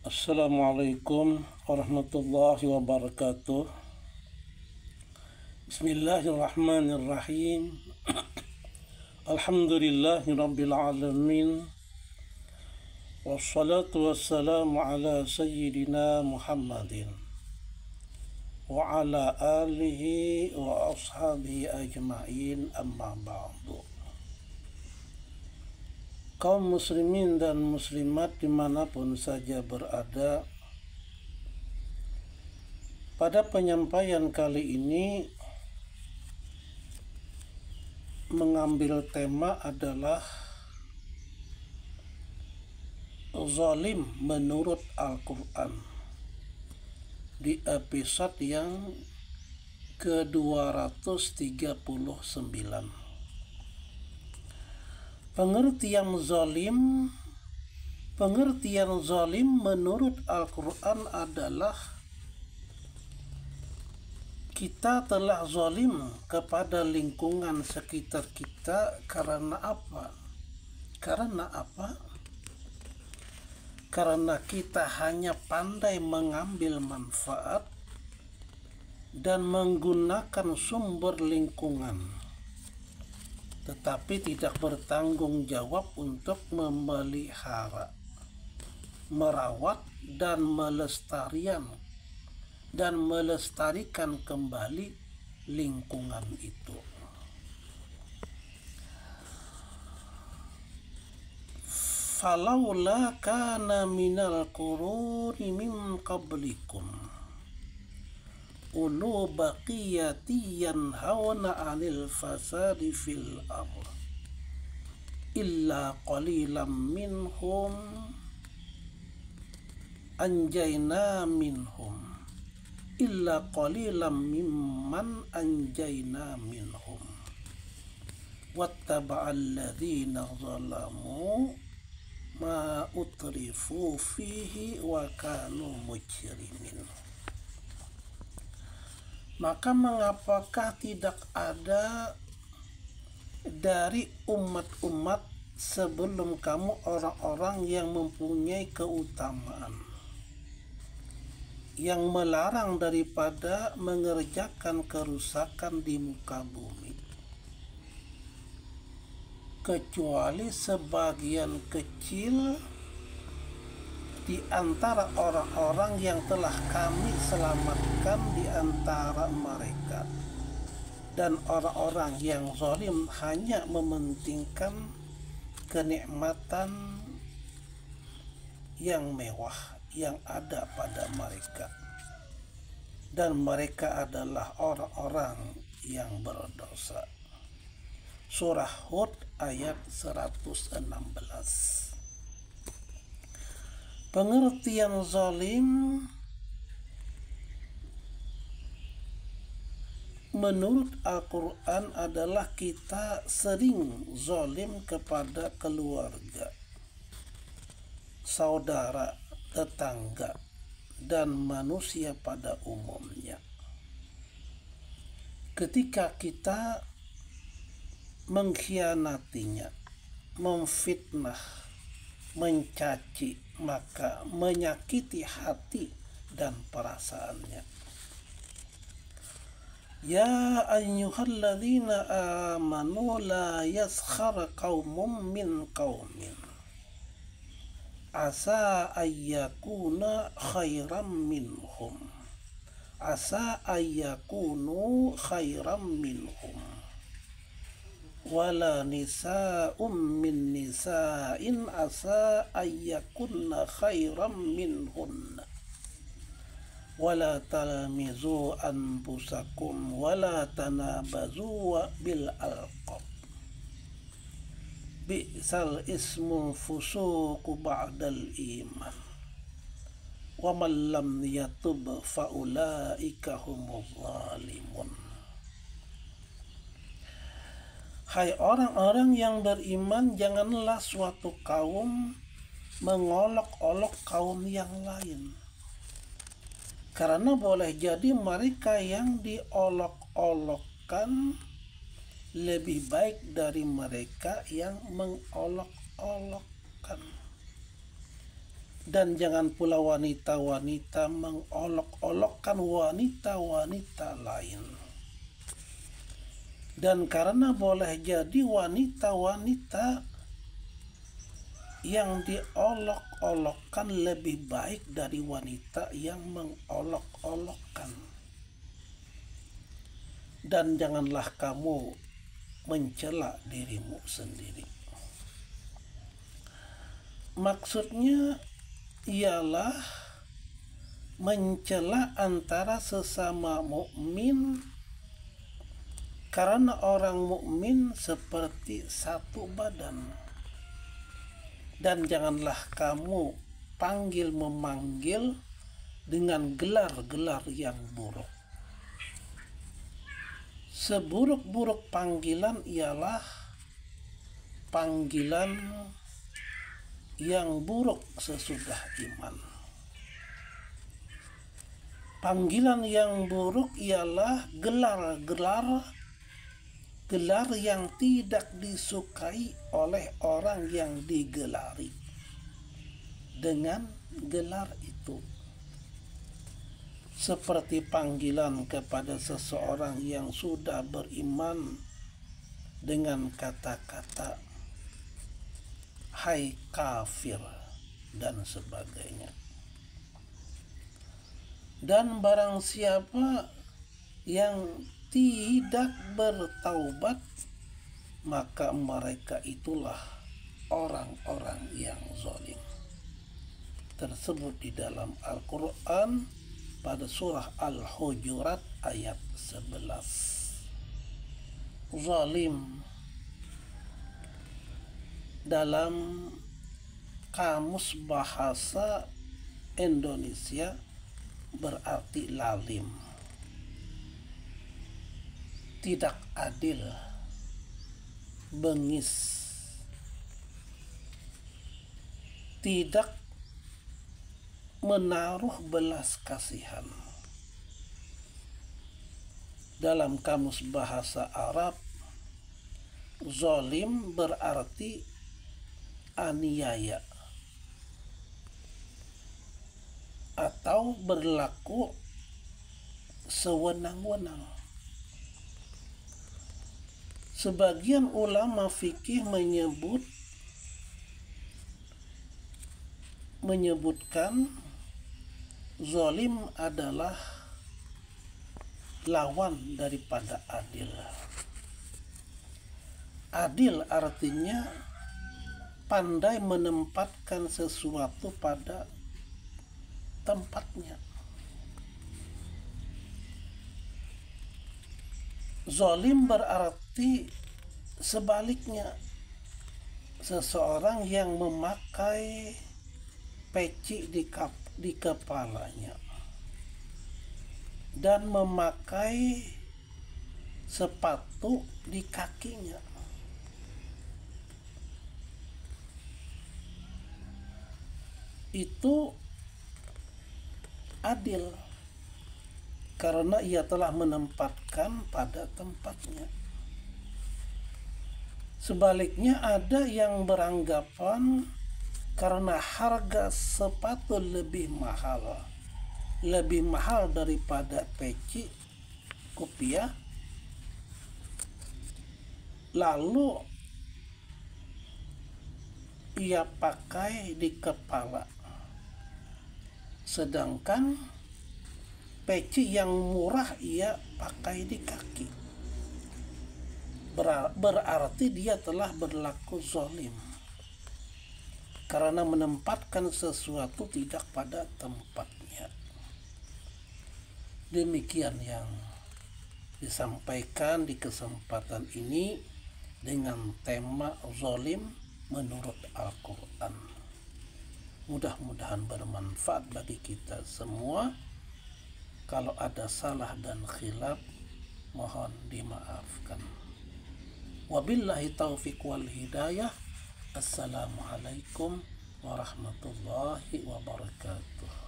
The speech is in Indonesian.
Assalamualaikum warahmatullahi wabarakatuh. Bismillahirrahmanirrahim. Alhamdulillahi rabbil alamin. Wassalatu wassalamu ala sayyidina Muhammadin wa ala alihi wa ashabihi ajma'in, amma ba'du. Kaum muslimin dan muslimat dimanapun saja berada, pada penyampaian kali ini mengambil tema adalah zalim menurut Al-Quran di episode yang ke-239. Pengertian zalim menurut Al-Quran adalah kita telah zalim kepada lingkungan sekitar kita. Karena apa? Karena kita hanya pandai mengambil manfaat dan menggunakan sumber lingkungan, tetapi tidak bertanggung jawab untuk memelihara, merawat, dan melestarikan kembali lingkungan itu. Falaula kana minal quruni min qablikum ulu baqiyati yanhauna 'anil fasadi fil ardh illa qalilan minhum anjayna minhum illa qalilan mimman anjayna minhum wattaba'al ladzina zalamu ma utrifu fihi wa kanu mujrimin. Maka mengapakah tidak ada dari umat-umat sebelum kamu orang-orang yang mempunyai keutamaan, yang melarang daripada mengerjakan kerusakan di muka bumi, kecuali sebagian kecil di antara orang-orang yang telah kami selamatkan di antara mereka. Dan orang-orang yang zalim hanya mementingkan kenikmatan yang mewah yang ada pada mereka, dan mereka adalah orang-orang yang berdosa. Surah Hud ayat 116. Pengertian zalim menurut Al-Quran adalah kita sering zalim kepada keluarga, saudara, tetangga, dan manusia pada umumnya. Ketika kita mengkhianatinya, memfitnah, mencaci, maka menyakiti hati dan perasaannya. Ya ayyuhalladzina amanu la yaskhar qaumun min qaumin asa ayyakuna khairam minhum wala nisa'um min nisa'in asa ayyakunna khairam minhunna wala talmizu anfusakum wala tanabazu bil alqab bi'sal ismu fusuqu ba'dal iman wa man lam yatub fa ulaika humuz zalimun. Hai orang-orang yang beriman, janganlah suatu kaum mengolok-olok kaum yang lain, karena boleh jadi mereka yang diolok-olokkan lebih baik dari mereka yang mengolok-olokkan. Dan jangan pula wanita-wanita mengolok-olokkan wanita-wanita lain. Dan karena boleh jadi wanita-wanita yang diolok-olokkan lebih baik dari wanita yang mengolok-olokkan. Dan janganlah kamu mencela dirimu sendiri. Maksudnya ialah mencela antara sesama mukmin, karena orang mukmin seperti satu badan. Dan janganlah kamu memanggil dengan gelar-gelar yang buruk. Seburuk-buruk panggilan ialah panggilan yang buruk sesudah iman. Panggilan yang buruk ialah gelar yang tidak disukai oleh orang yang digelari dengan gelar itu. Seperti panggilan kepada seseorang yang sudah beriman dengan kata-kata hai kafir dan sebagainya. Dan barang siapa yang tidak bertaubat, maka mereka itulah orang-orang yang zalim. Tersebut di dalam Al-Quran pada surah Al-Hujurat ayat 11. Zalim dalam kamus bahasa Indonesia berarti lalim, tidak adil, bengis, tidak menaruh belas kasihan. Dalam kamus bahasa Arab, zalim berarti aniaya atau berlaku sewenang-wenang. Sebagian ulama fikih menyebutkan zalim adalah lawan daripada adil. Adil artinya pandai menempatkan sesuatu pada tempatnya. Zalim berarti sebaliknya, seseorang yang memakai peci di kepalanya dan memakai sepatu di kakinya. Itu adil karena ia telah menempatkan pada tempatnya. Sebaliknya ada yang beranggapan karena harga sepatu lebih mahal daripada peci kopiah, lalu ia pakai di kepala, sedangkan peci yang murah ia pakai di kaki. Berarti dia telah berlaku zalim karena menempatkan sesuatu tidak pada tempatnya. Demikian yang disampaikan di kesempatan ini dengan tema zalim menurut Al-Quran. Mudah-mudahan bermanfaat bagi kita semua. Kalau ada salah dan khilaf, mohon dimaafkan. Wabillahi taufiq wal hidayah. Assalamualaikum warahmatullahi wabarakatuh.